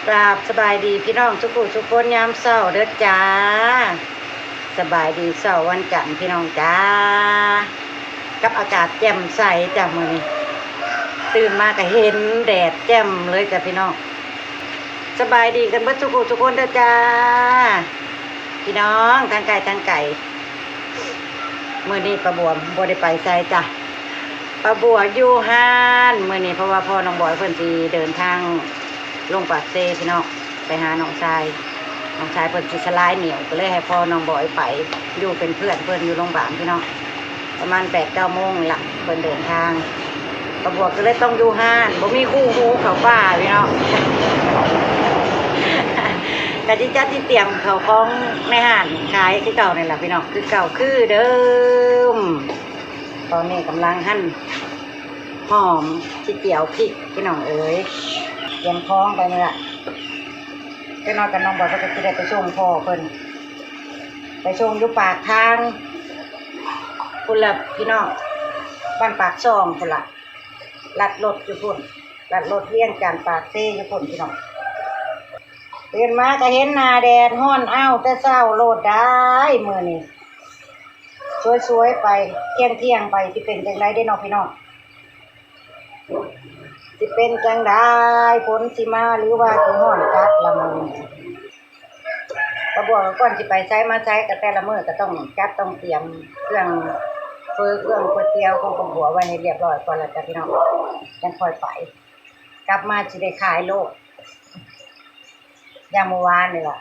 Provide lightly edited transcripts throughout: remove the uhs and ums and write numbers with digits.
กราบสบายดีพี่น้องทุกผู้ทุกคนยามเช้าเด้อจ้าสบายดีเช้าวันจันทร์พี่น้องจ้ากับอากาศแจ่มใสจ้ะมื้อนี้ตื่นมาก็เห็นแดดแจ่มเลยจ้ะพี่น้องสบายดีกันเบิดทุกผู้ทุกคนเด้อจ้าพี่น้องทางไก่มื้อนี้ป้าบัวบ่ได้ไปไสจ้ะป้าบัวอยู่ห้านมื้อนี้เพราะว่าพ่อน้องบอยเพิ่นสิเดินทางลงปากเซพี่น้องไปหาน้องชายเพิ่นสิสลายเหนียวก็เลยให้พ่อน้องบอยไปอยู่เป็นเพื่อนเพิ่นอยู่โรงพยาบาลพี่น้องประมาณ 8-9 โมงหลังเพิ่นเดินทางป้าบัวก็เลยต้องอยู่ห้านบ่มีคู่หูเขาป่าพี่น้อง กะจิจัดที่เตรียมเขาของในห้านขายคือเก่านี่แหละพี่น้องคือเก่าคือเดิมตอนนี้กำลังหั่นหอมที่เจียวพริกพี่น้องเอ๋ยเตรียมคล้องไปนี่แหละก็นอนกับน้องบอกว่าจะได้ไปส่งพ่อเพิ่นไปส่งอยู่ปากทางพุ่นละพี่น้องบ้านปากซองพุ่นละลัดรถอยู่พุ่นลัดรถเลี้ยงจานปากเซ่อยู่พุ่นพี่น้องเดินมาก็เห็นหน้าแดดฮ้อนอ้าวแต่เช้าโลดได้มื้อนี้สวยๆไปเที่ยงไปสิเป็นจังได๋ได้เนาะพี่น้องสิเป็นจังได้ฝนสิมาหรือว่าสิฮ้อนจัดละมื้อป้าบัวก่อนสิไปใช้มาใช้ก็แต่ละมื้อก็ต้องจัดต้องเตรียมเครื่องเครื่องก๋วยเตี๋ยวของป้าบัวไว้ให้เรียบร้อยก่อนแล้วจ้ะพี่น้องจังค่อยไปกลับมาสิได้ขายโลดอย่างเมื่อวานนี่ล่ะ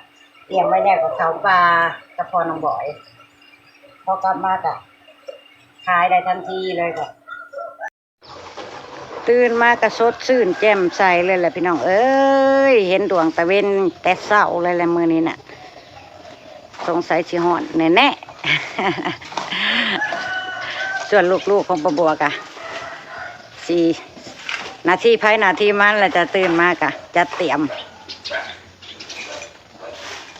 เตรียมไว้แล้วกับเขาปลากับพ่อน้องบอยพอกลับมาก็ขายได้ทันทีเลยก็ตื่นมากระสดชื่นแจ่มใสเลยแหละพี่น้องเอ้ยเห็นดวงตะเวนแต่เช้าเลยแหละมื้อนี้น่ะสงสัยสิฮ้อนแน่ๆส่วนลูกๆของป้าบัวกะ4 นาทีภายนาทีมันแล้วจะตื่นมากะจะเตรียม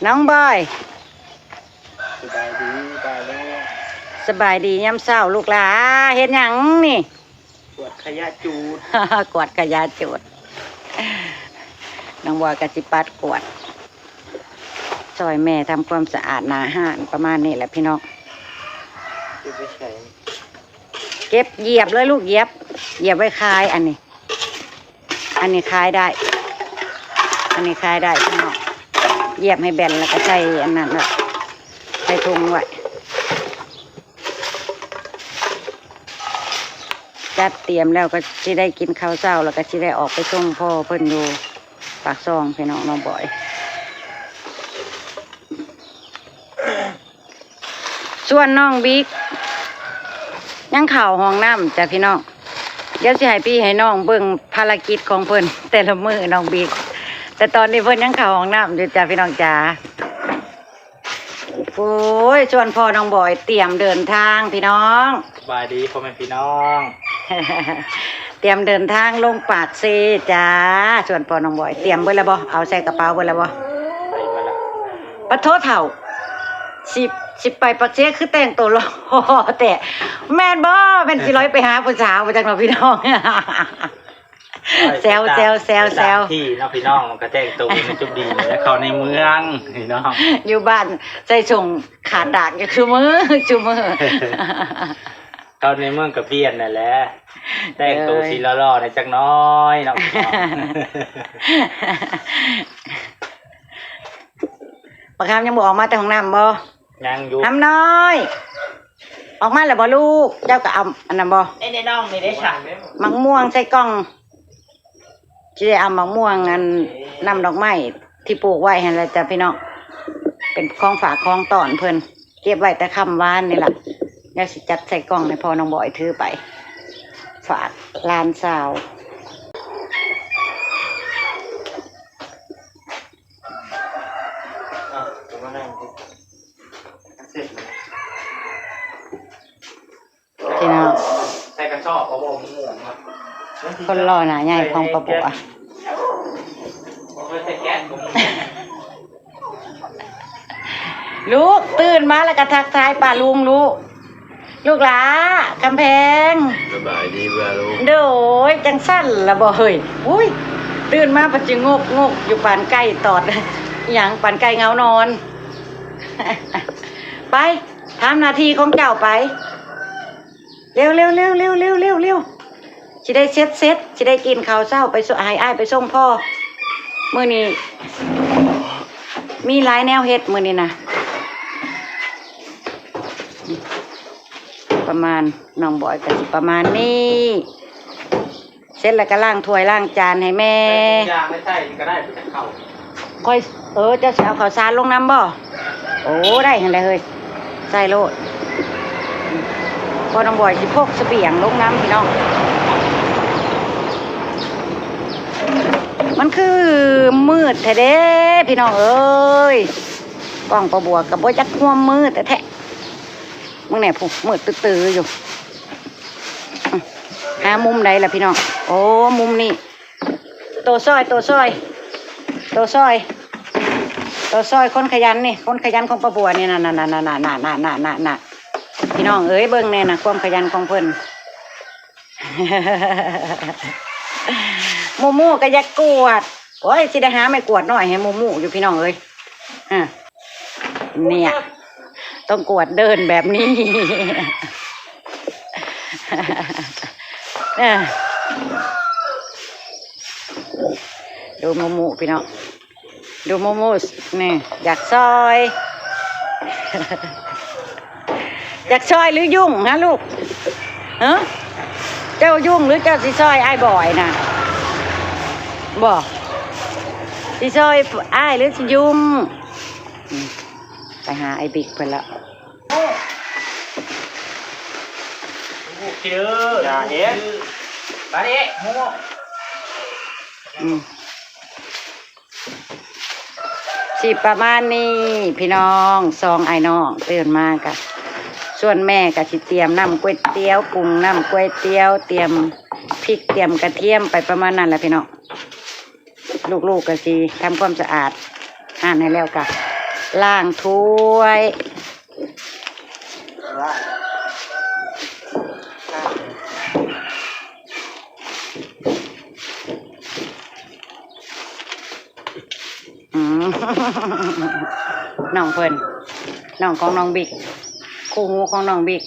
น้องบอยสบายดีตายแล้วสบายดียามเช้าลูกหลาเฮ็ดหยังนี่ กวดขยะจูด กวาดกระยาจูดน้องบอยกะสิปัดกวาดซอยแม่ทำความสะอาดหน้าห้านประมาณนี้แหละพี่น้องเก็บเหยียบเลยลูกเหยียบไว้คายอันนี้คายได้พี่น้องเหยียบให้แบนแล้วก็ใส่อันนั้นละใส่ถุงไว้จัดเตรียมแล้วก็จะได้กินข้าวเช้าแล้วก็จะได้ออกไปส่งพ่อเพิ่นอยู่ปากซองพี่น้องน้องบอยส่วนน้องบิ๊กยังเข่าห้องน้ำจ้ะพี่น้องเดี๋ยวสิให้พี่ให้น้องเบิ่งภารกิจของเพิ่นแต่ละมื้อน้องบิ๊กแต่ตอนนี้เพิ่นยังเข่าห้องน้ำอยู่จ้ะพี่น้องจ๋าโอ้ยชวนพ่อน้องบอยเตรียมเดินทางพี่น้องสบายดีพ่อแม่พี่น้อง เตรียมเดินทางลงปากเซจ้าชวนพ่อน้องบอยเตรียมเบิดแล้วบ่เอาใส่กระเป๋าเบิดแล้วบ่ไปมาละปะโทเฒ่าสิไปปากเซคือแต่งตัวรอแต่แม่นบ่เป็นสิร้อยไปหาผู้สาวมาจากน้องพี่น้องแซวที่น้องพี่น้องมันก็แจ้งตัวในจุดดีแล้วเข้าในเมืองพี่น้องอยู่บ้านใส่ส่งขาดดากอยู่ชุมือเข้าในเมืองกับเพี้ยนนั่นแหละแต่งตัวสีล่อๆในจักน้อยเนาะปะคำยังบอกออกมาแต่ห้องน้ำบ่ยังอยู่น้ำน้อยออกมาแล้วบ่ลูกเจ้าก็เอาอันนั้นบ่ในน้องไม่ได้ฉันมะม่วงใส่กล่องจะได้เอามะม่วงอันน้ำดอกไม้ที่ปลูกไว้ให้แล้วจ้ะพี่น้องเป็นของฝากของต้อนเพิ่นเก็บไว้แต่ค่ำวานนี่แหละแล้วสิจัดใส่กล่องให้พ่อน้องบอยถือไปฝากลานสาวพี่น้องใส่กระสอบเขาบอกหมูครับคนรอหนาใหญ่ของป้าบัวลูกตื่นมาแล้วก็ทักทายป้าลุงลูกหลากำแพงสบายดีเปล่าลูกโดยจังสั้นละบ่เฮ้ยอุ้ย ตื่นมาปัจจุงกอยู่ปานไก่ตอดอย่างปานไก่เงานอน ไปทำหน้าที่ของเจ้าไปเร็วสิได้เซ็ตสิได้กินข้าวเช้าไปส่งให้อ้ายไปส่งพ่อมื้อนี้มีหลายแนวเฮ็ดมื้อนี้นะประมาณน้องบอยก็สิประมาณนี้เสร็จแล้วก็ล้างถ้วยล้างจานให้แม่ ยางไม่ใช่ก็ได้แต่เข้า ค่อยจะสิเอาข้าวสารลงน้ำบ่โอ้ได้หั่นแหละเฮ้ยใส่โลดพอน้องบอยสิพกเสบียงลงน้ำพี่น้องมันคือมืดแท้เด้พี่น้องเอ้ยกล้องประบัวกับบ่จักความมืดแต่แท้มึงแหน่ผู้มืดตื้อๆอยู่หามุมใดล่ะพี่น้องโอ้มุมนี้โตซอยคนขยันนี่คนขยันของประบัวนี่น่ะพี่น้องเอ้ยเบิ่งแน่น่ะความขยันของเพิ่น หมู่ก็อยากกวดโอ้ยสิได้หาไม่กวดหน่อยให้หมู่อยู่พี่น้องเอ้ยเนี่ยต้องกวดเดินแบบนี้ ดูหมู่พี่น้องดูหมู่นี่อยากซอย อยากซอยหรือยุ่งฮะลูกฮะเจ้ายุ่งหรือเจ้าสิซอยไอ้บ่อยนะบอกสิซอยไอ้หรือสิยุ่งไปหาไอ้บิ๊กเพิ่นละ เชื่ออย่าเอ๊ะไปดิโม่สิประมาณนี้พี่น้องซองไอ้น้องตื่นมากะส่วนแม่ก็สิเตรียมน้ำก๋วยเตี๋ยวปรุงน้ำก๋วยเตี๋ยวเตรียมพริกเตรียมกระเทียมไปประมาณนั้นแหละพี่น้องลูกก็สิทำความสะอาดอ่านให้แล้วกะล้างถ้วยน้องเพิ่นน้องของน้องบิ๊กคู่หูของน้องบิ๊ก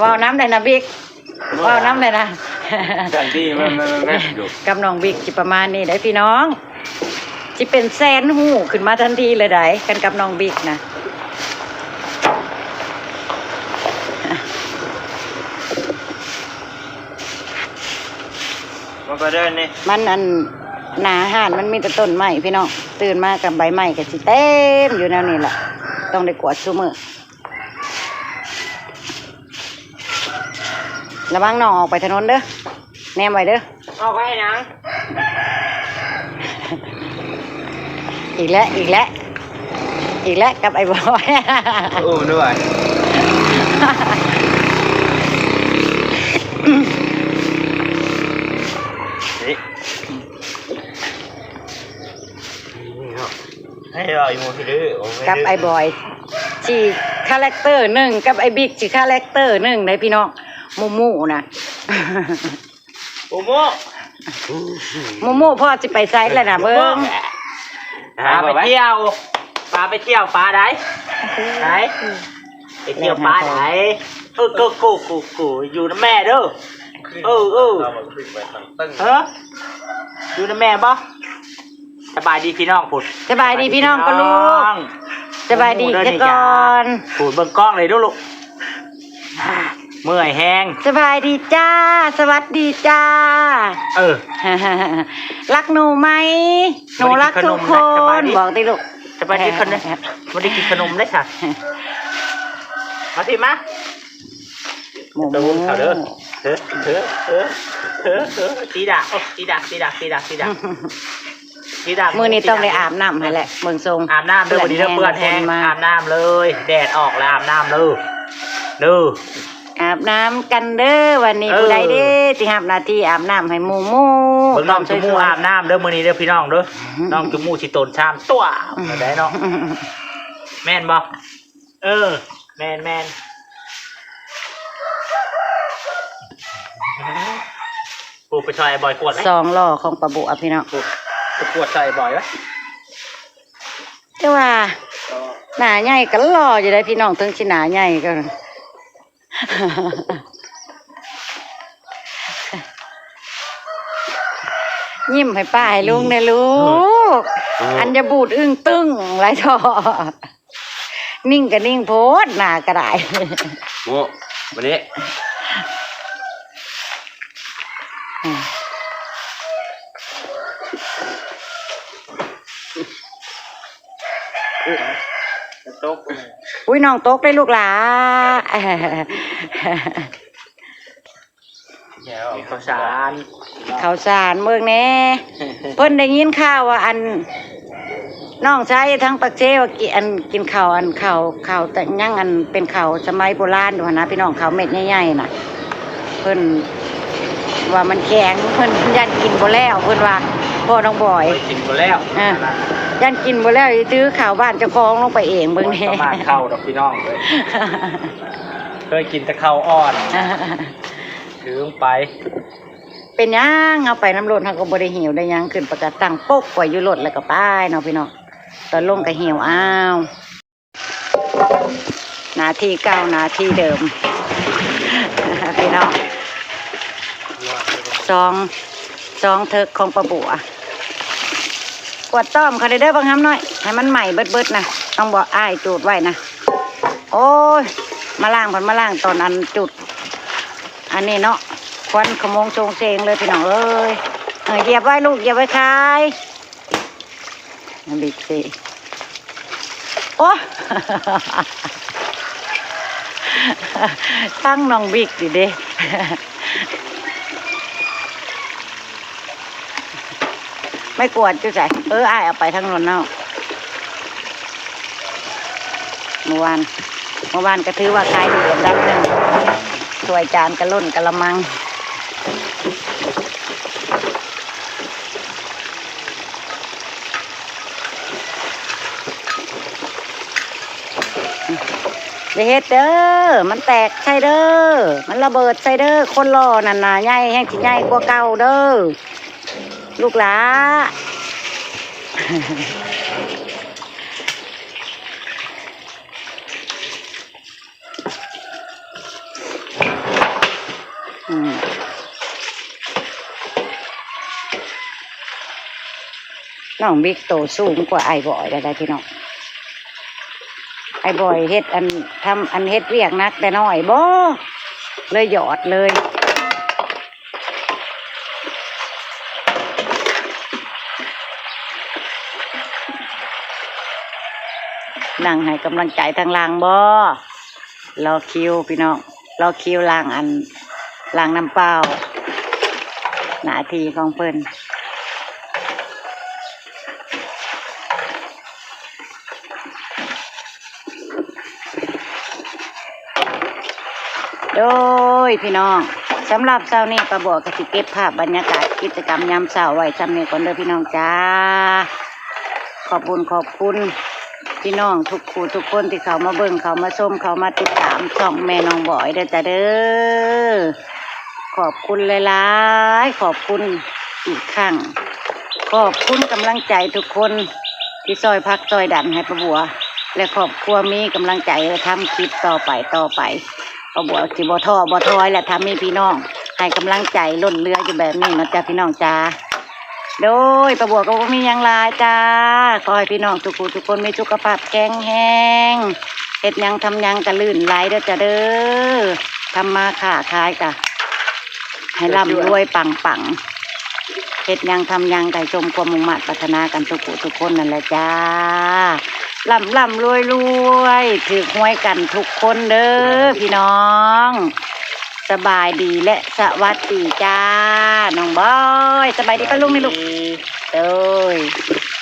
ว่าวน้ำเลยนะบิ๊กว่าวน้ำเลยนะ กันดีมันกับน้องบิ๊กจิประมาณนี้ได้พี่น้องจิเป็นแซนหูขึ้นมาทันทีเลยได้กันกับน้องบิ๊กนะมันก็เดินนี่มันอันหนาห่านมันมีแต่ต้นไม้พี่น้องตื่นมากับใบไม้ก็สิเต็มอยู่แนวนี้แหละต้องได้กวาดซุมื้อระวังน้องออกไปถนนเด้อแนมไว้เด้อออกไปนะอีกแล้วกับไอ้บอย โอ้ด้วยให้เราอีโมพี่ดื้อกับไอ้บอยชีคาแรคเตอร์หนึ่งกับไอ้บิ๊กชีคาแรคเตอร์หนึ่งเลยพี่น้องมูนะมูพ่อจะไปไซส์แล้วนะเบิ้งพาไปเที่ยวปลาได้ไหนไปเที่ยวปลาไหนกูอยู่นะแม่เด้ออยู่นะแม่ปะสบายดีพี่น้องผุดสบายดีพี่น้องก็ลูกสบายดีจะก่อนผุดเบิ่งกล้องเลยดูลูกเมื่อยแห้งสบายดีจ้าสวัสดีจ้ารักหนูไหมหนูรักทุกคนบอกดิลูกสบายดีคนนึงวันนี้กินขนมได้ค่ะมาสิมาตูนเขาเด้อเถอะตีดักมือนี้ต้องได้อาบน้ำให้แหละเมืองทรงอาบน้ำเลยวันนี้เปื้อนแห้งอาบน้ำเลยแดดออกแล้วอาบน้ำเลยอาบน้ำกันเด้อวันนี้ผู้ใดเด้อที่5 นาทีอาบน้ำให้หมู่น้องจุมูอาบน้ำเด้อมื้อนี้เด้อพี่น้องเด้อน้องจุมูสิโตนชามตัวได้เนาะแม่นบ่แม่น ปูไปชอยบ่อยกวดไหม สองล้อของปะบุอะพี่น้อง ปูไปกวดชอยบ่อยไหม แต่ว่าหน้าใหญ่ก็หล่ออยู่ได้พี่น้องถึงสิหน้าใหญ่ก็ ยิ้มให้ป้าให้ลุงเนี่ยลูกอันจะบูดอึ้งตึ้งไรทอนิ่งก็นิ่งโพดหน้าก็ได้ โง่วันนี้ ตก อุ้ยน้องตกได้ลูกหลา ข้าวสาร ข้าวสารเมืองแน่เพิ่นได้ยินข่าวว่าอันน้องชายทั้งปักเจว่ากินข้าวข้าวแต่ยังอันเป็นข้าวสมัยโบราณดูนะพี่น้องข้าวเม็ดใหญ่ๆน่ะเพิ่นว่ามันแข็งเพิ่นยันกินบ่แล้วเพิ่นว่าพ่อน้องบอย กินไปแล้ว ยันกินบ่แล้วสิซื้อข้าวบ้านเจ้าของลงไปเองเบิ่งแน่ ประมาณข้าวดอกพี่น้องเลยเคยกินแต่ข้าวอ่อนถือลงไป เป็นหยังเอาไปน้ำรถเฮาก็บ่ได้หิวได้หยังขึ้นประกาศตั้งปุ๊กไว้อยู่รถแล้วก็ไปเนาะพี่น้องตอนลงก็หิวอ้าวหน้าที่เก่าหน้าที่เดิม พี่น้องสองเถิกของปะบัวกวดต้อมเขาได้เด้อบางคำน้อยให้มันใหม่เบิดๆนะต้องบอกอ้ายจูดไว้นะโอ้ยมาล่างผ่อนมาล่างตอนอันจุดอันนี้เนาะควันขโมงโจงเซงเลยพี่น้องเอ้ยเหยียบไว้ลูกเหยียบไว้คายบิ๊กสิโอ้ ตั้งน้องบิ๊กดิเด้ ไม่กวดจุ๊ใจอ้ายเอาไปทั้งนนเนาะเมื่อวานก็ถือว่าขายดีอันดับหนึ่งถ้วยจานกระลุ่นกระมังเฮ็ดเด้อมันแตกใช่เด้อมันระเบิดใช่เด้อคนรอนั่นน่ะใหญ่แห้งสิใหญ่กว่าเก่าเด้อลูกหลา น้องบิ๊กโตสูงกว่าไอ้บอยได้พี่น้องไอ้บอยเฮ็ดทำเฮ็ดเรียกนักแต่น้อยบ่เลยหยอดเลยนั่งให้กำลังใจทางล่างบ่รอคิวพี่น้องรอคิวล่างล่างน้ำเปล่าหน้าที่ของเพิ่นโดยพี่น้องสำหรับเช้านี้ประบอกกสิเก็บภาพบรรยากาศกิจกรรมยามเช้าไว้จำนี้ก่อนเด้อพี่น้องจ้าขอบคุณพี่น้องทุกคู่ทุกคนที่เขามาเบิ่งเขามาชมเขามาติดตามช่องแม่น้องบอยเด้อจ้าเด้อขอบคุณหลายๆขอบคุณอีกครั้งขอบคุณกำลังใจทุกคนที่ซอยพักซอยดันให้ประบัวและครอบครัวมีกำลังใจทำคลิปต่อไปประบัวสิบ่ท้อบ่ถอยและทำมีพี่น้องให้กำลังใจล้นเรืออยู่แบบนี้นะจ้าพี่น้องจ้าโดยประบัวก็บ่มีหยังหลายจ้าขอให้พี่น้องทุกคนมีสุขภาพแข็งแรงเฮ็ดหยังทำหยังกะลื่นไหลเด้อจ้าเด้อทำมาค้าขายกะให้ร่ำรวยปังเฮ็ดหยังทำหยังไก่ชมความมุ่งมั่นปรารถนากันทุกคนนั่นแหละจ้าร่ำรวยถือหวยกันทุกคนเด้อพี่น้องสบายดีและสวัสดีจ้าน้องบอยสบายดีป่ะลุงนี่ลูกเด้อ